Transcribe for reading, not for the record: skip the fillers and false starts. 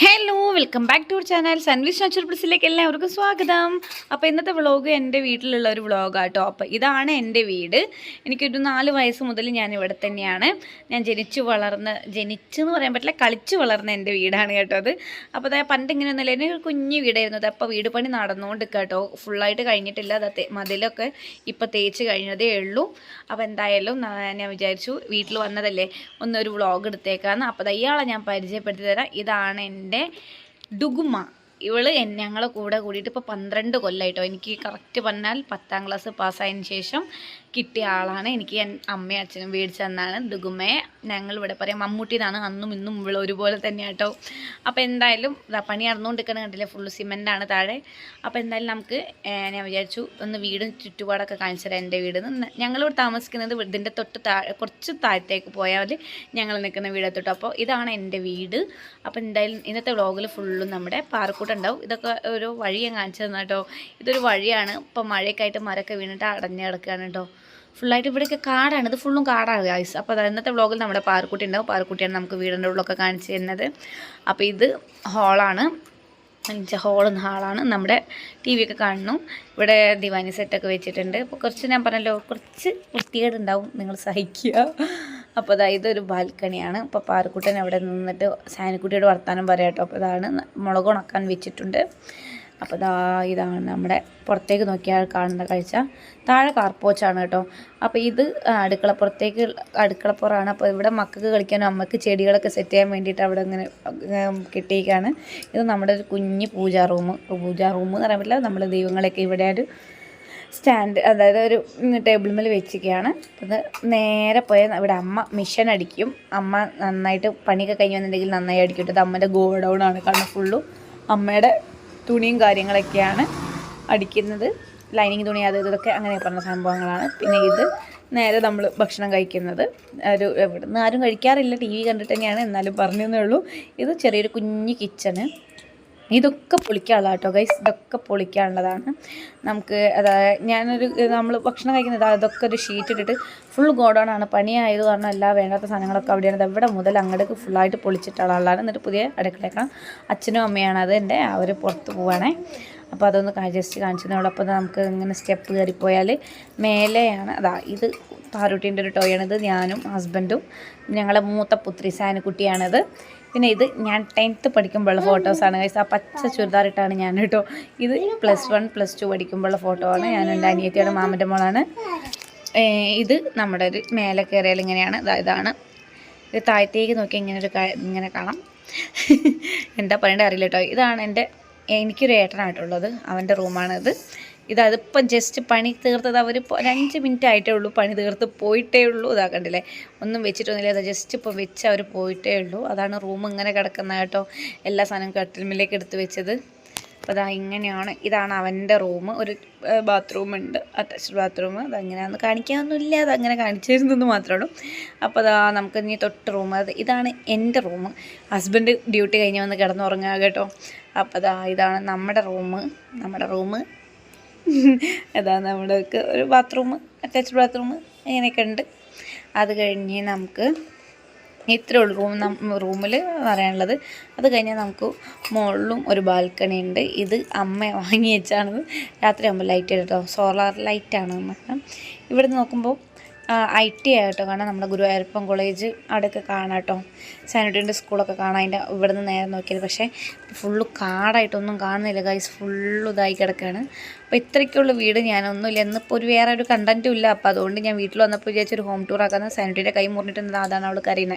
Hello welcome back to our channel Sunwish natural പ്ലസിലേക്ക് എല്ലാവർക്കും സ്വാഗതം. അപ്പോൾ ഇന്നത്തെ വ്ളോഗ് എൻ്റെ വീട്ടിലുള്ള ഒരു വ്ളോഗാട്ടോ. അപ്പോൾ ഇതാണ് എൻ്റെ വീട്. എനിക്കൊരു 4 വയസ്സ് മുതൽ ഞാൻ ഇവിടെ തന്നെയാണ്. ഞാൻ ജനിച്ചെന്ന് പറയാൻ പറ്റില്ല, കളിച്ച് വളർന്ന എൻ്റെ വീടാണ് കേട്ടോ അത്. അപ്പോൾ അതായത് പണ്ട് ഇങ്ങനെയൊന്നുമില്ല, എൻ്റെ ഒരു കുഞ്ഞു വീടായിരുന്നു അത്. അപ്പോൾ വീട് പണി നടന്നുകൊണ്ട് കേട്ടോ, ഫുള്ളായിട്ട് കഴിഞ്ഞിട്ടില്ല. അത് മതിലൊക്കെ ഇപ്പോൾ തേച്ച് കഴിഞ്ഞതേ ഉള്ളൂ. അപ്പോൾ എന്തായാലും ഞാൻ വിചാരിച്ചു വീട്ടിൽ വന്നതല്ലേ ഒന്നൊരു വ്ളോഗ് എടുത്തേക്കാന്ന്. അപ്പോൾ ഇയാളെ ഞാൻ പരിചയപ്പെടുത്തി തരാം. ഇതാണ് എൻ്റെ ഡുഗുമ. ഇവള് ഞങ്ങളെ കൂടെ കൂടിയിട്ട് ഇപ്പോൾ 12 കൊല്ലമായിട്ടോ. എനിക്ക് കറക്റ്റ് പറഞ്ഞാൽ 10ാം ക്ലാസ് പാസ്സായതിന് ശേഷം കിട്ടിയ ആളാണ്. എനിക്ക് അമ്മയും അച്ഛനും മേടിച്ചു തന്നാണ് ഡുഗുമയെ. ഞങ്ങളിവിടെ പറയാം മമ്മൂട്ടി എന്നാണ്. അന്നും ഇന്നും ഇവൾ ഒരുപോലെ തന്നെയാട്ടോ. അപ്പോൾ എന്തായാലും പണി നടന്നുകൊണ്ടിരിക്കണ കണ്ടില്ലേ, ഫുള്ള് സിമെൻ്റാണ് താഴെ. അപ്പോൾ എന്തായാലും നമുക്ക് ഞാൻ വിചാരിച്ചു ഒന്ന് വീടും ചുറ്റുപാടൊക്കെ കാണിച്ചു തരാം. എൻ്റെ വീട് ഞങ്ങളിവിടെ താമസിക്കുന്നത് ഇതിൻ്റെ തൊട്ട് കുറച്ച് താഴത്തേക്ക് പോയാൽ ഞങ്ങൾ നിൽക്കുന്ന വീടെത്തിട്ടോ. അപ്പോൾ ഇതാണ് എൻ്റെ വീട്. അപ്പോൾ എന്തായാലും ഇന്നത്തെ വ്ളോഗിൽ ഫുള്ളും നമ്മുടെ പാറക്കൂട്ടുണ്ടാവും. ഇതൊക്കെ ഒരു വഴി ഞാൻ കാണിച്ചു തന്നാ കേട്ടോ. ഇതൊരു വഴിയാണ്. ഇപ്പോൾ മഴയൊക്കെ ആയിട്ട് മരമൊക്കെ വീണിട്ട് അടഞ്ഞു കിടക്കുകയാണ് കേട്ടോ. ഫുള്ളായിട്ട് ഇവിടെയൊക്കെ കാടാണ്, ഇത് ഫുള്ളും കാടാണ് ഗൈസ്. അപ്പോൾ ഇന്നത്തെ വ്ളോഗിൽ നമ്മുടെ പാറക്കുട്ടി ഉണ്ടാവും. പാറക്കുട്ടിയാണ് നമുക്ക് വീടിൻ്റെ ഉള്ളിലൊക്കെ കാണിച്ചു തരുന്നത്. അപ്പോൾ ഇത് ഹാളാണ്, ഹാളാണ്. നമ്മുടെ ടി വി ഒക്കെ കാണുന്നു. ഇവിടെ ദിവാനി സെറ്റൊക്കെ വെച്ചിട്ടുണ്ട്. അപ്പോൾ കുറച്ച് ഞാൻ പറഞ്ഞല്ലോ കുറച്ച് വൃത്തികേടുണ്ടാവും, നിങ്ങൾ സഹിക്കുക. അപ്പോൾ അതായത് ഒരു ബാൽക്കണിയാണ്. അപ്പോൾ പാറക്കുട്ടൻ അവിടെ നിന്നിട്ട് സാനിക്കുട്ടിയോട് വർത്താനം പറയാം കേട്ടോ. അപ്പോൾ ഇതാണ് മുളക് ഉണക്കാൻ വെച്ചിട്ടുണ്ട്. അപ്പോൾ ഇതാണ് നമ്മുടെ പുറത്തേക്ക് നോക്കിയാൽ കാണുന്ന കാഴ്ച. താഴെ കാർപ്പോച്ചാണ് കേട്ടോ. അപ്പോൾ ഇത് അടുക്കളപ്പുറമാണ്. അപ്പോൾ ഇവിടെ മക്കൾക്ക് കളിക്കാനും അമ്മക്ക് ചെടികളൊക്കെ സെറ്റ് ചെയ്യാൻ വേണ്ടിയിട്ട് അവിടെ ഇങ്ങനെ കിട്ടിയേക്കാണ്. ഇത് നമ്മുടെ ഒരു കുഞ്ഞ് പൂജാ റൂം എന്ന് പറയാൻ പറ്റില്ല. നമ്മൾ ദൈവങ്ങളൊക്കെ ഇവിടെ ഒരു സ്റ്റാൻഡ്, അതായത് ഒരു ടേബിൾ മേൽ വെച്ചിരിക്കുകയാണ്. അത് നേരെ പോയാൽ ഇവിടെ അമ്മ മിഷൻ അടിക്കും. അമ്മ നന്നായിട്ട് പണിയൊക്കെ കഴിഞ്ഞ് വന്നിട്ടുണ്ടെങ്കിൽ നന്നായി അടിക്കും. ഇത് അമ്മേൻ്റെ ഗോഡൗൺ ആണ്. കാരണം ഫുള്ളും അമ്മയുടെ തുണിയും കാര്യങ്ങളൊക്കെയാണ് അടിക്കുന്നത്. ലൈനിങ് തുണി അത് ഇതൊക്കെ അങ്ങനെ പറഞ്ഞ സംഭവങ്ങളാണ്. പിന്നെ ഇത് നേരെ നമ്മൾ ഭക്ഷണം കഴിക്കുന്നത് ഇവിടെ നിന്ന് ആരും കഴിക്കാറില്ല, ടി വി കണ്ടിട്ട് തന്നെയാണ്, എന്നാലും പറഞ്ഞതേ ഉള്ളൂ. ഇത് ചെറിയൊരു കുഞ്ഞ് കിച്ചണ്. ഇതൊക്കെ പൊളിക്കാനുള്ളതാണ് കേട്ടോ ഗൈസ്. ഇതൊക്കെ പൊളിക്കാനുള്ളതാണ് നമുക്ക്. അതായത് നമ്മൾ ഭക്ഷണം കഴിക്കുന്നത് അതൊക്കെ ഒരു ഷീറ്റ് ഇട്ടിട്ട് ഫുൾ ഗോഡൗണാണ്. പണിയായത് കാരണം എല്ലാ വേണ്ടാത്ത സാധനങ്ങളൊക്കെ അവിടെയാണ്. ഇവിടെ മുതൽ അങ്ങോട്ടേക്ക് ഫുള്ളായിട്ട് പൊളിച്ചിട്ടുള്ള ആളാണ്. എന്നിട്ട് പുതിയ അടുക്കളയേക്കണം. അച്ഛനും അമ്മയാണ് അതിൻ്റെ, അവർ പുറത്ത് പോവുകയാണേ. അപ്പോൾ അതൊന്ന് ജസ്റ്റ് കാണിച്ചതേ. അപ്പോൾ നമുക്ക് ഇങ്ങനെ സ്റ്റെപ്പ് കയറിപ്പോയാൽ മേലെയാണ്. ഇത് പാറൂട്ടീൻ്റെ ഒരു ടോയാണ്. ഇത് ഞാനും ഹസ്ബൻഡും ഞങ്ങളെ മൂത്ത പുത്രി സാനുക്കുട്ടിയാണിത്. പിന്നെ ഇത് ഞാൻ 10th പഠിക്കുമ്പോഴുള്ള ഫോട്ടോസാണ് ഗൈസ്. ആ പച്ച ചുരിദാറിട്ടാണ് ഞാൻ കേട്ടോ. ഇത് +1 +2 പഠിക്കുമ്പോഴുള്ള ഫോട്ടോ ആണ്. ഞാൻ എൻ്റെ അനിയത്തിയുടെ മാമൻ്റെ മോളാണ്. ഇത് നമ്മുടെ ഒരു മേലെ കയറിയാൽ ഇങ്ങനെയാണ്. ഇതാണ് ഇത്. താഴത്തേക്ക് നോക്കി ഇങ്ങനെ കാണാം. എന്താ പറയേണ്ടത് അറിയില്ല കേട്ടോ. ഇതാണ് എനിക്കൊരു ഏട്ടനായിട്ടുള്ളത്, അവൻ്റെ റൂമാണിത്. അതിപ്പം ജസ്റ്റ് പണി തീർത്തത് അവർ 5 മിനിറ്റ് ആയിട്ടേ ഉള്ളൂ. പണി തീർത്ത് പോയിട്ടേ ഉള്ളൂ. കണ്ടില്ലേ, ഒന്നും വെച്ചിട്ടൊന്നുമില്ല. അത് ജസ്റ്റ് ഇപ്പോൾ വെച്ച് അവർ പോയിട്ടേ ഉള്ളൂ. അതാണ് റൂം ഇങ്ങനെ കിടക്കുന്ന കേട്ടോ. എല്ലാ സാധനവും കട്ടിൽമിലേക്ക് എടുത്ത് വെച്ചത്. അപ്പോൾ ഇങ്ങനെയാണ്. ഇതാണ് അവൻ്റെ റൂം. ഒരു ബാത്റൂമുണ്ട്, അറ്റാച്ച്ഡ് ബാത്റൂം. അതങ്ങനെയാണെന്ന് കാണിക്കാനൊന്നുമില്ല, അതങ്ങനെ കാണിച്ചിരുന്നെന്ന് മാത്രമേ ഉള്ളൂ. അപ്പോൾ നമുക്ക് ഇനി തൊട്ട് റൂം. ഇതാണ് എൻ്റെ റൂം. ഹസ്ബൻഡ് ഡ്യൂട്ടി കഴിഞ്ഞ് വന്ന് കിടന്നുറങ്ങുക കേട്ടോ. അപ്പോൾ ഇതാണ് നമ്മുടെ റൂം. നമ്മൾക്ക് ഒരു ബാത്റൂം, അറ്റാച്ച്ഡ് ബാത്റൂം അങ്ങനെയൊക്കെ ഉണ്ട്. അത് കഴിഞ്ഞ് നമുക്ക് ഇത്രയേ ഉള്ളൂ റൂമിൽ പറയാനുള്ളത്. അത് കഴിഞ്ഞാൽ നമുക്ക് മുകളിലും ഒരു ബാൽക്കണി ഉണ്ട്. ഇത് അമ്മ വാങ്ങി വെച്ചാണ്. രാത്രി ആകുമ്പോൾ ലൈറ്റ് കേട്ടോ, സോളാർ ലൈറ്റാണ്. ഇവിടെ നിന്ന് നോക്കുമ്പോൾ IT ആയിട്ടോ കാണാം. നമ്മുടെ ഗുരുവായൂരപ്പൻ കോളേജ് അവിടെയൊക്കെ കാണാം കേട്ടോ. സാനിറ്ററിൻ്റെ സ്കൂളൊക്കെ കാണാം. അതിൻ്റെ ഇവിടെ നിന്ന് നേരെ നോക്കിയത്. പക്ഷേ ഫുള്ള് കാടായിട്ടൊന്നും കാണുന്നില്ല ഗൈസ്. ഫുള്ള് ഇതായി കിടക്കുകയാണ്. അപ്പോൾ ഇത്രയ്ക്കുള്ള വീട് ഞാനൊന്നുമില്ല. ഇന്നിപ്പോൾ വേറെ ഒരു കണ്ടൻറ്റും ഇല്ല. അപ്പോൾ അതുകൊണ്ട് ഞാൻ വീട്ടിൽ വന്നപ്പോൾ വിചാരിച്ചൊരു ഹോം ടൂർ ആക്കാമെന്ന്. സാനിറ്ററിൻ്റെ കൈ മുറിഞ്ഞിട്ട് അതാണ് അവൾ കരയുന്നത്.